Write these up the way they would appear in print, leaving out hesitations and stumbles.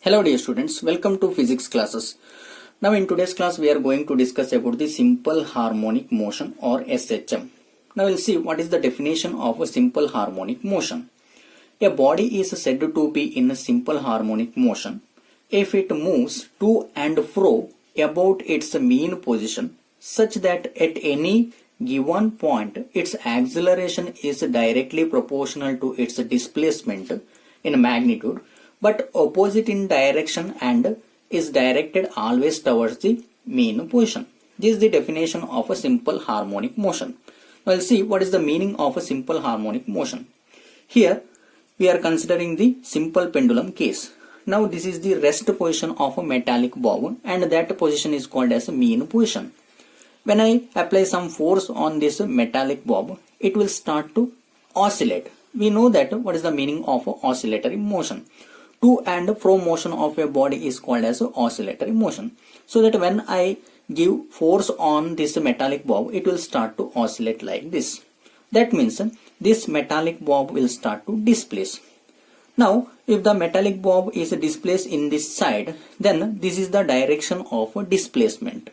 Hello dear students, welcome to physics classes. Now in today's class we are going to discuss about the simple harmonic motion or SHM. Now we'll see what is the definition of a simple harmonic motion. A body is said to be in a simple harmonic motion if it moves to and fro about its mean position such that at any given point its acceleration is directly proportional to its displacement in magnitude but opposite in direction and is directed always towards the mean position. This is the definition of a simple harmonic motion. Now we'll see what is the meaning of a simple harmonic motion. Here we are considering the simple pendulum case. Now this is the rest position of a metallic bob and that position is called as a mean position. When I apply some force on this metallic bob, it will start to oscillate. We know that what is the meaning of a oscillatory motion. To and fro motion of a body is called as oscillatory motion. So that when I give force on this metallic bob, it will start to oscillate like this. That means this metallic bob will start to displace. Now, if the metallic bob is displaced in this side, then this is the direction of displacement.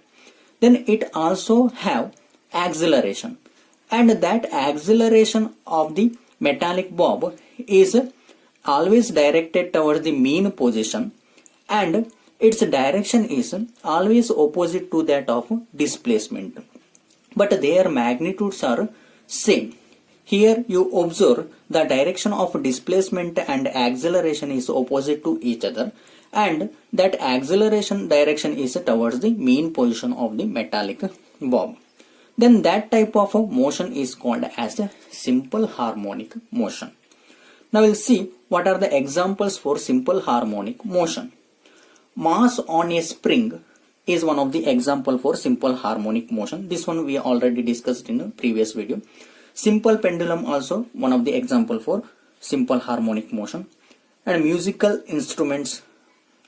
Then it also have acceleration. And that acceleration of the metallic bob is always directed towards the mean position and its direction is always opposite to that of displacement, but their magnitudes are same. Here you observe the direction of displacement and acceleration is opposite to each other and that acceleration direction is towards the mean position of the metallic bob. Then that type of motion is called as a simple harmonic motion. Now we'll see what are the examples for simple harmonic motion. Mass on a spring is one of the example for simple harmonic motion. This one we already discussed in a previous video. Simple pendulum also one of the example for simple harmonic motion. And musical instruments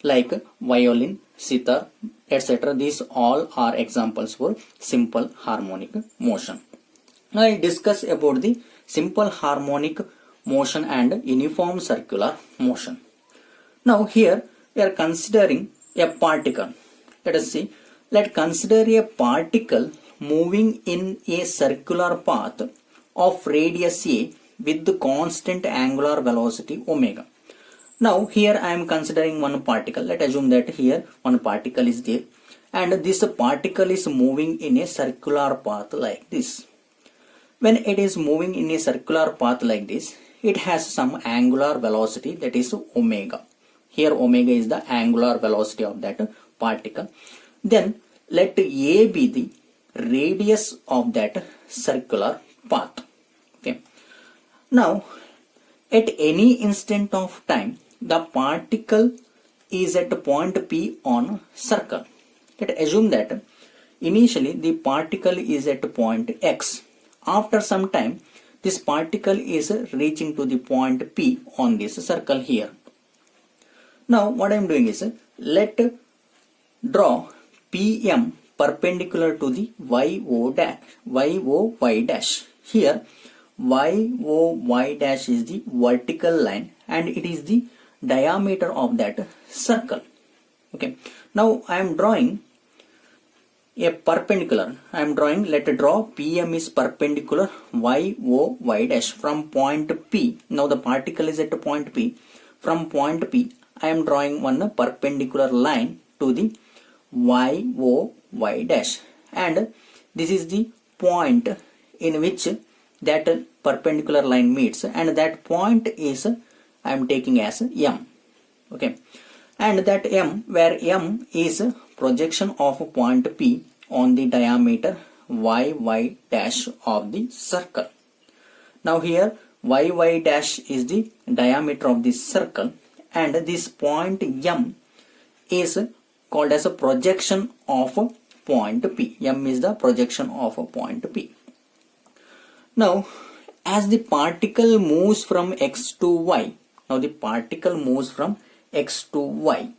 like violin, sitar, etc. These all are examples for simple harmonic motion. Now I discuss about the simple harmonic motion and uniform circular motion. Now here we are considering a particle. Let us see. Let's consider a particle moving in a circular path of radius a with the constant angular velocity omega. Now here I am considering one particle. Let's assume that here one particle is there and this particle is moving in a circular path like this. When it is moving in a circular path like this, it has some angular velocity, that is omega. Here omega is the angular velocity of that particle. Then let A be the radius of that circular path. Okay. Now at any instant of time the particle is at point P on circle. Let's assume that initially the particle is at point X. After some time this particle is reaching to the point P on this circle here. Now what I am doing is let draw PM perpendicular to the YOY dash. Here YOY dash is the vertical line and it is the diameter of that circle. Okay. Now I am drawing a perpendicular. I am drawing, let draw PM is perpendicular YOY dash from point P. Now the particle is at point P. From point P I am drawing one perpendicular line to the YOY dash and this is the point in which that perpendicular line meets and that point is I am taking as M. Okay. And that M, where M is projection of point P on the diameter YY dash of the circle. Now here YY dash is the diameter of this circle and this point M is called as a projection of point P. M is the projection of point P. Now as the particle moves from X to Y, now the particle moves from X to Y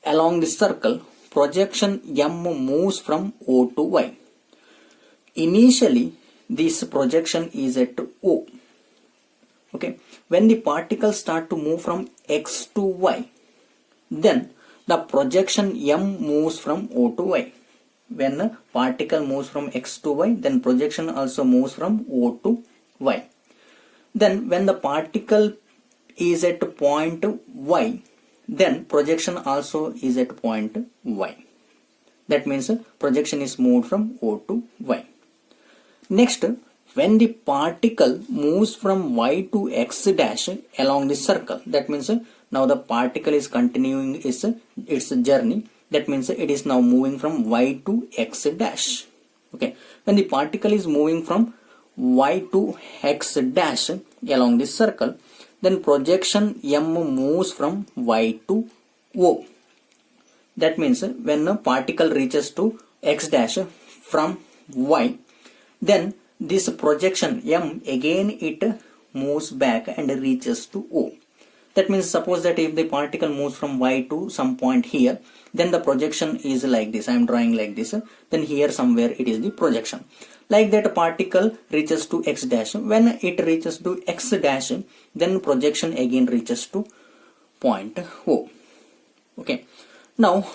along the circle, projection M moves from O to Y. Initially this projection is at O. Okay. When the particles start to move from X to Y, then the projection M moves from O to Y. When a particle moves from X to Y, then projection also moves from O to Y. Then when the particle is at point Y, then projection also is at point Y. That means projection is moved from O to Y. Next, when the particle moves from Y to X dash along the circle, that means now the particle is continuing its journey. That means it is now moving from Y to X dash. Okay. When the particle is moving from Y to X dash along this circle, then projection M moves from Y to O. That means when a particle reaches to X dash from Y, then this projection M again it moves back and reaches to O. That means suppose that if the particle moves from Y to some point here, then the projection is like this. I am drawing like this. Then here somewhere it is the projection. Like that particle reaches to X dash. When it reaches to X dash, then projection again reaches to point O. Okay. Now,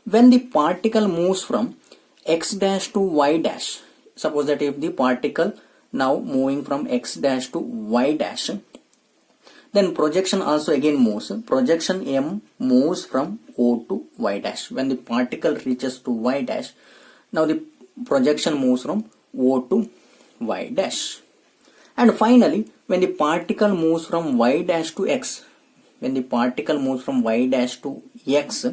when the particle moves from X dash to Y dash, suppose that if the particle now moving from X dash to Y dash, then projection also again moves. Projection M moves from O to Y dash. When the particle reaches to Y dash, now the projection moves from O to Y dash. And finally, when the particle moves from Y dash to X, when the particle moves from Y dash to X,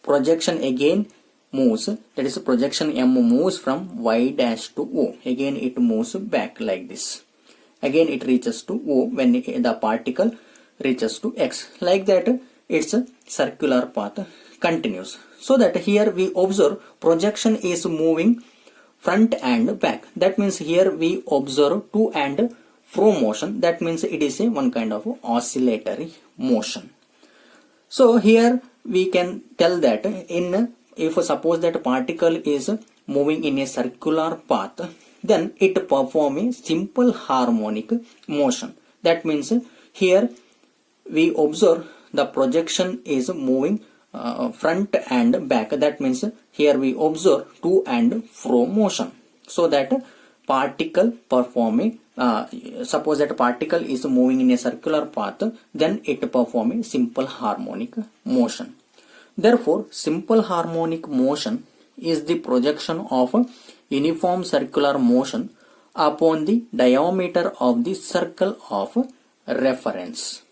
projection again moves. That is, projection M moves from Y dash to O. Again it moves back like this. Again it reaches to O when the particle reaches to X. Like that, its circular path continues. So that here we observe projection is moving front and back. That means here we observe to and fro motion. That means it is one kind of oscillatory motion. So here we can tell that if suppose that particle is moving in a circular path, then it perform a simple harmonic motion. That means here we observe the projection is moving front and back. That means here we observe to and fro motion. So that particle perform a suppose that particle is moving in a circular path, then it perform a simple harmonic motion. Therefore, simple harmonic motion is the projection of a uniform circular motion upon the diameter of the circle of reference.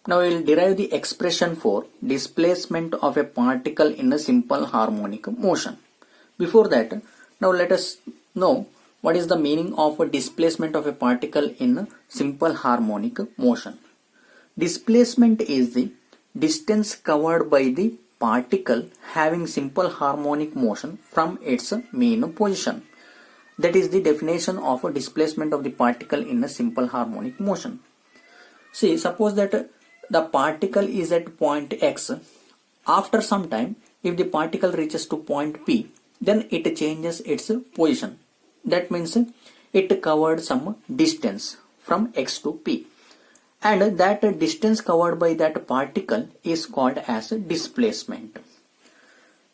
Now we will derive the expression for displacement of a particle in a simple harmonic motion. Before that, now let us know what is the meaning of a displacement of a particle in a simple harmonic motion. Displacement is the distance covered by the particle having simple harmonic motion from its mean position. That is the definition of a displacement of the particle in a simple harmonic motion. See, suppose that the particle is at point X. After some time, if the particle reaches to point P, then it changes its position. That means it covered some distance from X to P. And that distance covered by that particle is called as displacement.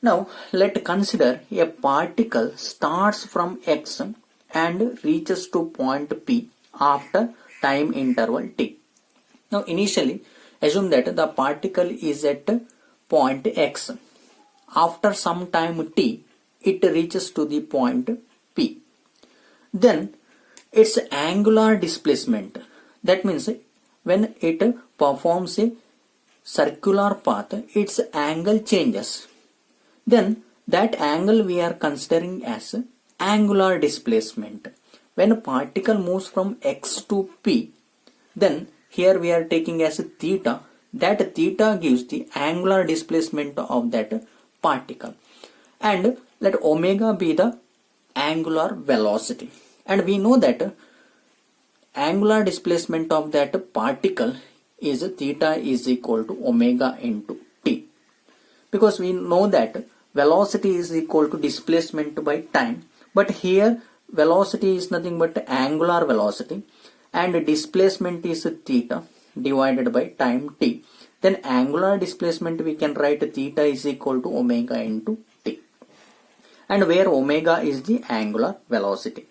Now, let's consider a particle starts from X and reaches to point P after time interval T. Now, initially, assume that the particle is at point X. After some time T, it reaches to the point P. Then, its angular displacement. That means when it performs a circular path, its angle changes. Then that angle we are considering as angular displacement. When a particle moves from X to P, then here we are taking as theta. That theta gives the angular displacement of that particle. And let omega be the angular velocity. And we know that angular displacement of that particle is theta is equal to omega into t. Because we know that velocity is equal to displacement by time. But here velocity is nothing but angular velocity and displacement is theta divided by time t. then angular displacement we can write theta is equal to omega into t, and where omega is the angular velocity.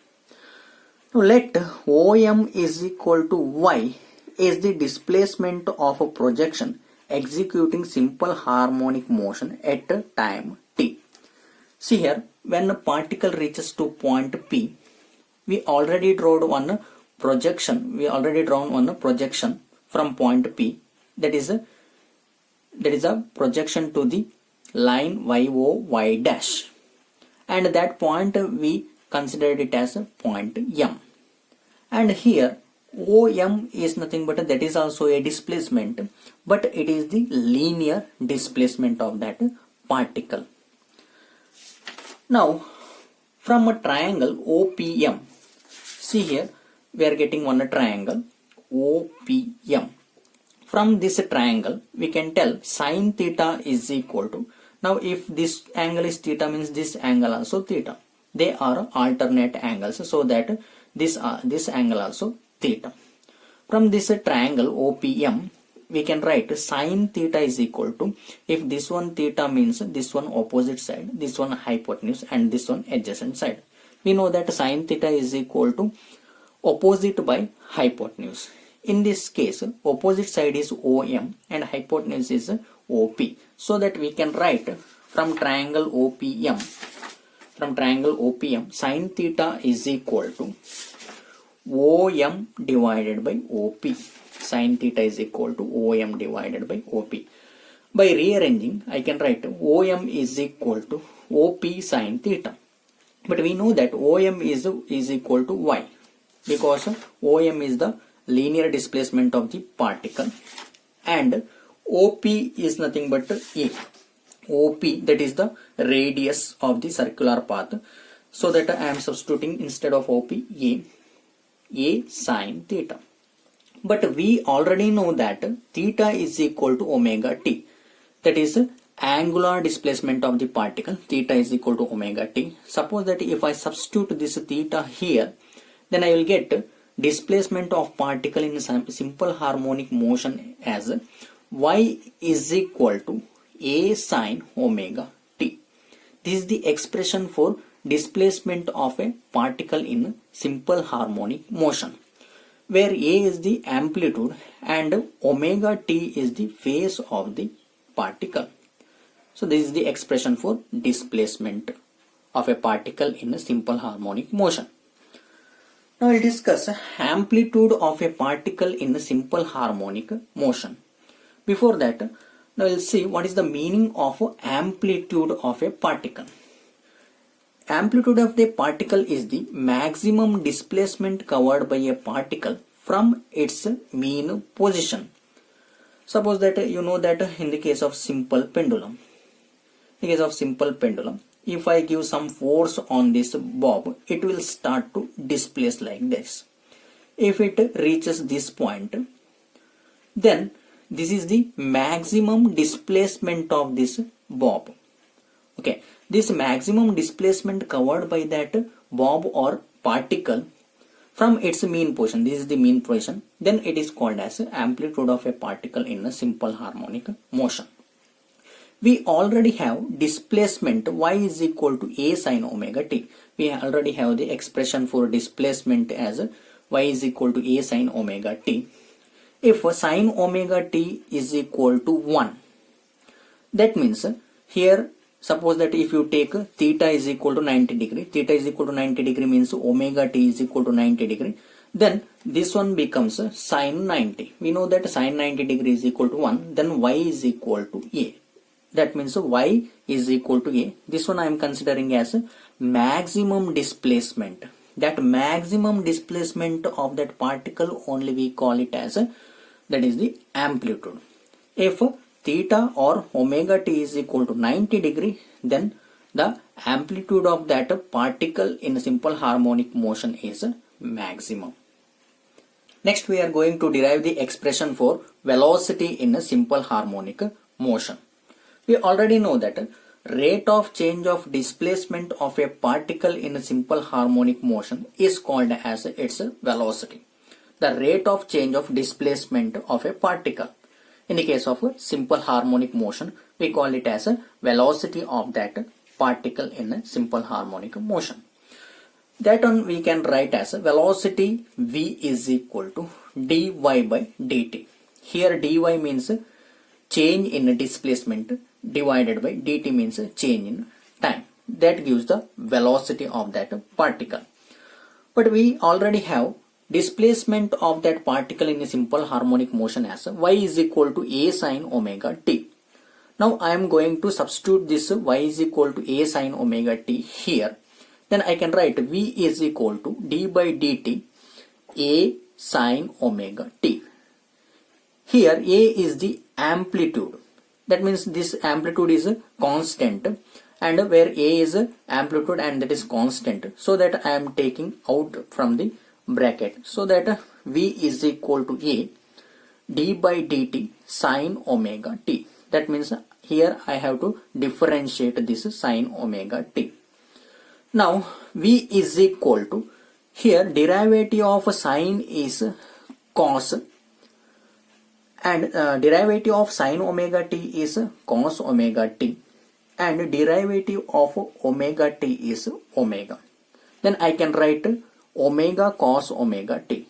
Now let OM is equal to y is the displacement of a projection executing simple harmonic motion at time t. See here, when a particle reaches to point P, we already drawn one projection. From point P. That is a projection to the line y dash, and that point we considered it as a point M. And here OM is nothing but that is also a displacement, but it is the linear displacement of that particle. Now from a triangle OPM, see here we are getting one triangle OPM. From this triangle we can tell sine theta is equal to, now if this angle is theta means this angle also theta. They are alternate angles, so that this angle also theta. From this triangle OPM we can write sine theta is equal to, if this one theta means this one opposite side, this one hypotenuse, and this one adjacent side. We know that sine theta is equal to opposite by hypotenuse. In this case opposite side is OM and hypotenuse is OP, so that we can write from triangle OPM sine theta is equal to OM divided by OP. Sine theta is equal to OM divided by OP. By rearranging I can write OM is equal to OP sine theta, but we know that OM is equal to y, because OM is the linear displacement of the particle, and OP is nothing but A. OP, that is the radius of the circular path, so that I am substituting instead of OP A sine theta. But we already know that theta is equal to omega t, that is angular displacement of the particle. Theta is equal to omega t. Suppose that if I substitute this theta here, then I will get displacement of particle in simple harmonic motion as y is equal to a sine omega t. This is the expression for displacement of a particle in simple harmonic motion, where a is the amplitude and omega t is the phase of the particle. So this is the expression for displacement of a particle in a simple harmonic motion. Now we'll discuss amplitude of a particle in a simple harmonic motion. Before that, now we'll see what is the meaning of amplitude of a particle. Amplitude of the particle is the maximum displacement covered by a particle from its mean position. Suppose that you know that in the case of simple pendulum, if I give some force on this bob, it will start to displace like this. If it reaches this point, then this is the maximum displacement of this bob. Okay, this maximum displacement covered by that bob or particle from its mean position, this is the mean position, then it is called as amplitude of a particle in a simple harmonic motion. We already have displacement y is equal to a sine omega t. We already have the expression for displacement as y is equal to a sine omega t. If sine omega t is equal to 1, that means here suppose that if you take theta is equal to 90 degree, theta is equal to 90 degree means omega t is equal to 90 degree, then this one becomes sine 90. We know that sine 90 degree is equal to 1, then y is equal to a. That means y is equal to a. This one I am considering as maximum displacement. That maximum displacement of that particle only we call it as that is the amplitude. If theta or omega t is equal to 90 degree, then the amplitude of that particle in simple harmonic motion is maximum. Next we are going to derive the expression for velocity in a simple harmonic motion. We already know that rate of change of displacement of a particle in a simple harmonic motion is called as its velocity. The rate of change of displacement of a particle In the case of a simple harmonic motion, we call it as a velocity of that particle in a simple harmonic motion. That one we can write as a velocity v is equal to dy by dt. Here dy means change in displacement divided by dt means change in time. That gives the velocity of that particle. But we already have displacement of that particle in a simple harmonic motion as y is equal to a sine omega t. Now I am going to substitute this y is equal to a sine omega t here. Then I can write v is equal to d by dt a sine omega t. Here a is the amplitude. That means this amplitude is constant, and where a is amplitude and that is constant, so that I am taking out from the bracket, so that v is equal to a d by dt sine omega t. That means here I have to differentiate this sine omega t. Now v is equal to, here derivative of sine is cos, and derivative of sine omega t is cos omega t, and derivative of omega t is omega. Then I can write omega cos omega t.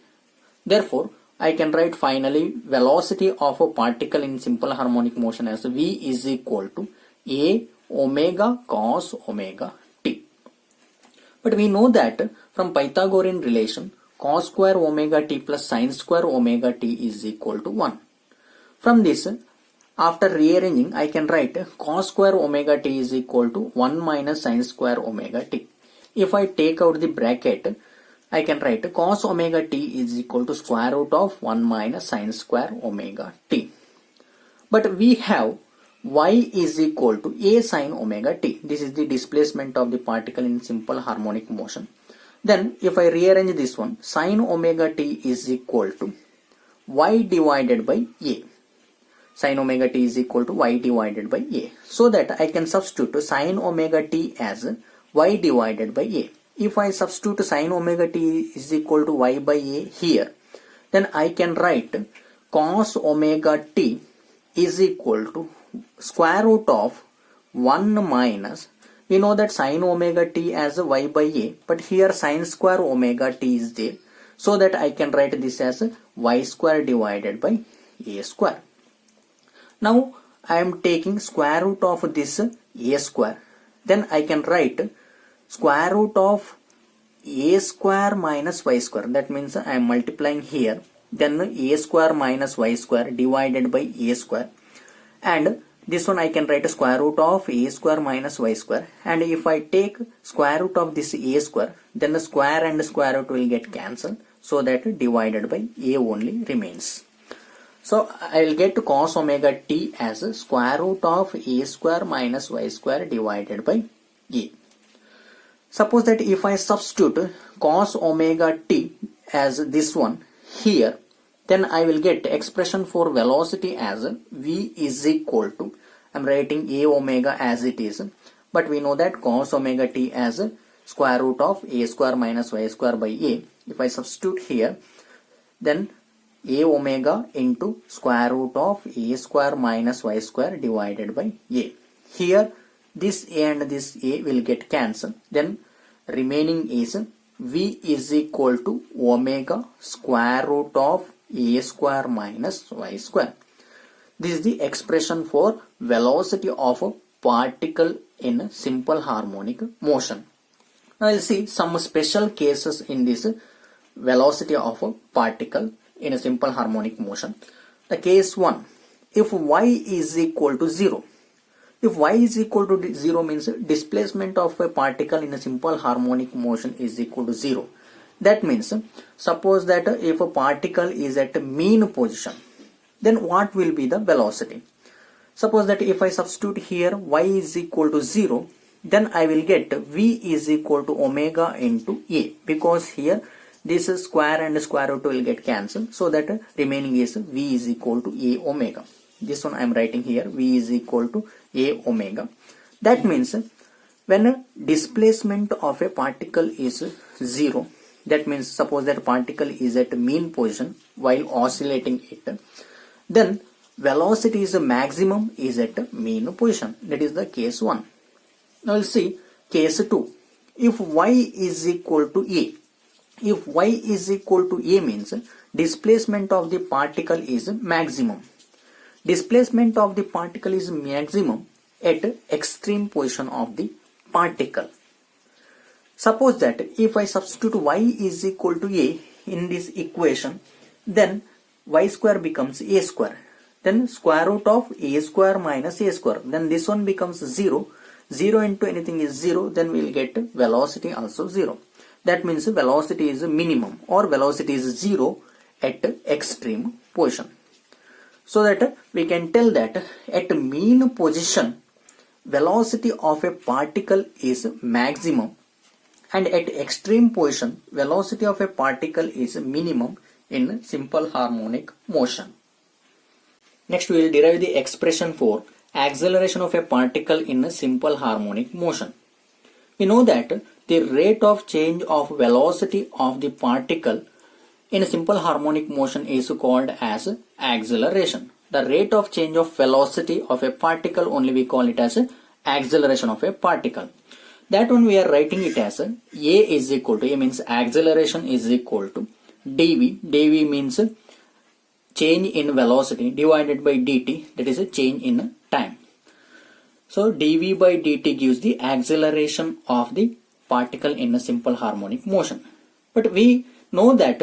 Therefore I can write finally velocity of a particle in simple harmonic motion as v is equal to a omega cos omega t. But we know that from Pythagorean relation, cos square omega t plus sin square omega t is equal to 1. From this, after rearranging, I can write cos square omega t is equal to 1 minus sin square omega t. If I take out the bracket, I can write cos omega t is equal to square root of 1 minus sin square omega t. But we have y is equal to a sine omega t. This is the displacement of the particle in simple harmonic motion. Then if I rearrange this one, sine omega t is equal to y divided by a. Sine omega t is equal to y divided by a. So that I can substitute sine omega t as y divided by a. If I substitute sine omega t is equal to y by a here, then I can write cos omega t is equal to square root of 1 minus, we know that sine omega t as y by a, but here sine square omega t is there, so that I can write this as y square divided by a square. Now I am taking square root of this a square, then I can write square root of a square minus y square. That means I am multiplying here, then a square minus y square divided by a square, and this one I can write a square root of a square minus y square, and if I take square root of this a square, then the square and square root will get cancelled, so that divided by a only remains. So I will get cos omega t as square root of a square minus y square divided by a. Suppose that if I substitute cos omega t as this one here, then I will get expression for velocity as v is equal to, I am writing a omega as it is, but we know that cos omega t as square root of a square minus y square by a. If I substitute here, then a omega into square root of a square minus y square divided by a. Here this a and this a will get cancelled, then remaining is v is equal to omega square root of a square minus y square. This is the expression for velocity of a particle in a simple harmonic motion. Now I will see some special cases in this velocity of a particle in a simple harmonic motion. The case 1, if y is equal to 0. If y is equal to 0 means displacement of a particle in a simple harmonic motion is equal to 0. That means suppose that if a particle is at a mean position, then what will be the velocity? Suppose that if I substitute here y is equal to 0, then I will get v is equal to omega into a, because here this square and square root will get cancelled, so that remaining is v is equal to a omega. This one I am writing here, v is equal to a omega. That means when a displacement of a particle is 0, that means suppose that particle is at mean position while oscillating it, then velocity is maximum is at mean position. That is the case 1. Now we'll see case 2. If y is equal to a, if y is equal to a means displacement of the particle is maximum. Displacement of the particle is maximum at extreme position of the particle. Suppose that if I substitute y is equal to a in this equation, then y square becomes a square. Then square root of a square minus a square. Then this one becomes 0. 0 into anything is 0. Then we will get velocity also 0. That means velocity is minimum or velocity is 0 at extreme position. So that we can tell that at mean position velocity of a particle is maximum, and at extreme position velocity of a particle is minimum in simple harmonic motion. Next we will derive the expression for acceleration of a particle in a simple harmonic motion. We know that the rate of change of velocity of the particle in a simple harmonic motion is called as acceleration. The rate of change of velocity of a particle only we call it as acceleration of a particle. That one we are writing it as a is equal to, a means acceleration is equal to dv. dv means change in velocity divided by dt, that is a change in time. So dv by dt gives the acceleration of the particle in a simple harmonic motion. But we know that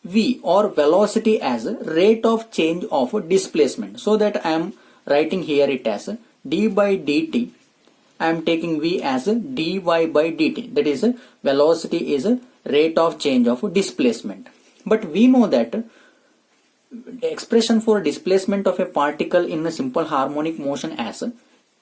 v or velocity as a rate of change of displacement. So that I am writing here it as d by dt. I am taking v as dy by dt. That is velocity is a rate of change of displacement. But we know that the expression for displacement of a particle in a simple harmonic motion as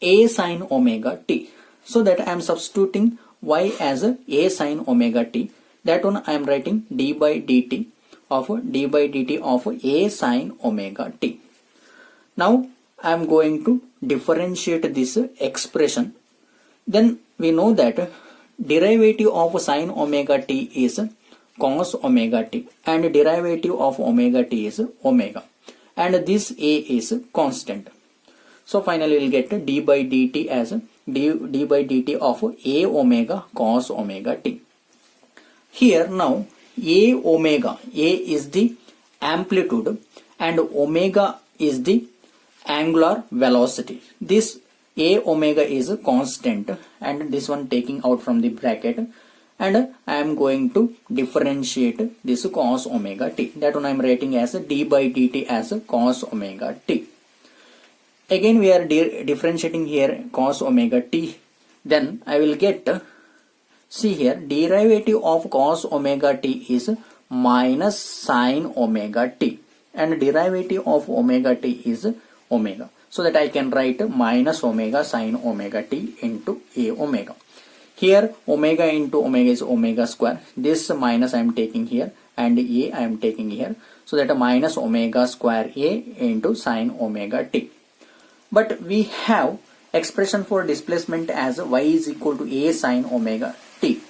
a sine omega t. So that I am substituting y as a sine omega t. That one I am writing d by dt of a sine omega t. Now I am going to differentiate this expression. Then we know that derivative of sine omega t is cos omega t and derivative of omega t is omega, and this a is constant. So finally we will get d by dt as d by dt of a omega cos omega t. Here now a omega, a is the amplitude and omega is the angular velocity. This a omega is a constant and this one taking out from the bracket, and I am going to differentiate this cos omega t. That one I am writing as d by dt as cos omega t. Again we are differentiating here cos omega t. Then I will get, see here, derivative of cos omega t is minus sine omega t and derivative of omega t is omega. So that I can write minus omega sine omega t into a omega. Here omega into omega is omega square. This minus I am taking here and a I am taking here. So that minus omega square a into sine omega t. But we have expression for displacement as y is equal to a sine omega t.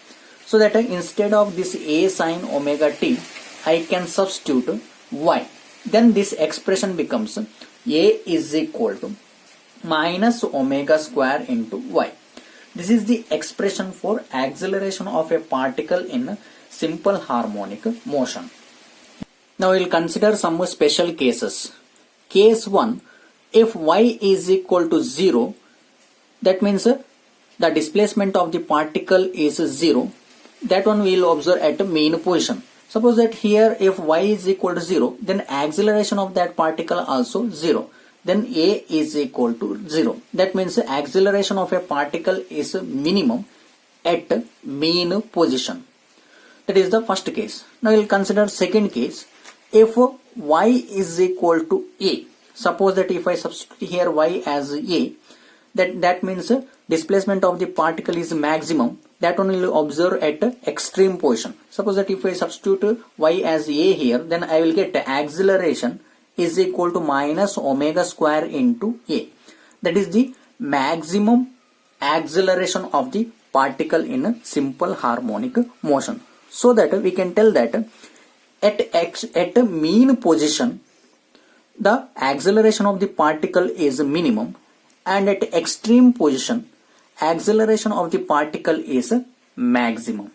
So that instead of this a sine omega t, I can substitute y. Then this expression becomes a is equal to minus omega square into y. This is the expression for acceleration of a particle in simple harmonic motion. Now we will consider some special cases. Case 1, if y is equal to 0, that means the displacement of the particle is 0. That one we will observe at mean position. Suppose that here if y is equal to 0, then acceleration of that particle also 0. Then a is equal to 0. That means acceleration of a particle is minimum at mean position. That is the first case. Now we will consider second case. If y is equal to a, suppose that if I substitute here y as a, that means displacement of the particle is maximum. That one will observe at extreme position. Suppose that if I substitute y as a here, then I will get acceleration is equal to minus omega square into a. That is the maximum acceleration of the particle in a simple harmonic motion. So that we can tell that at mean position the acceleration of the particle is minimum, and at extreme position acceleration of the particle is maximum.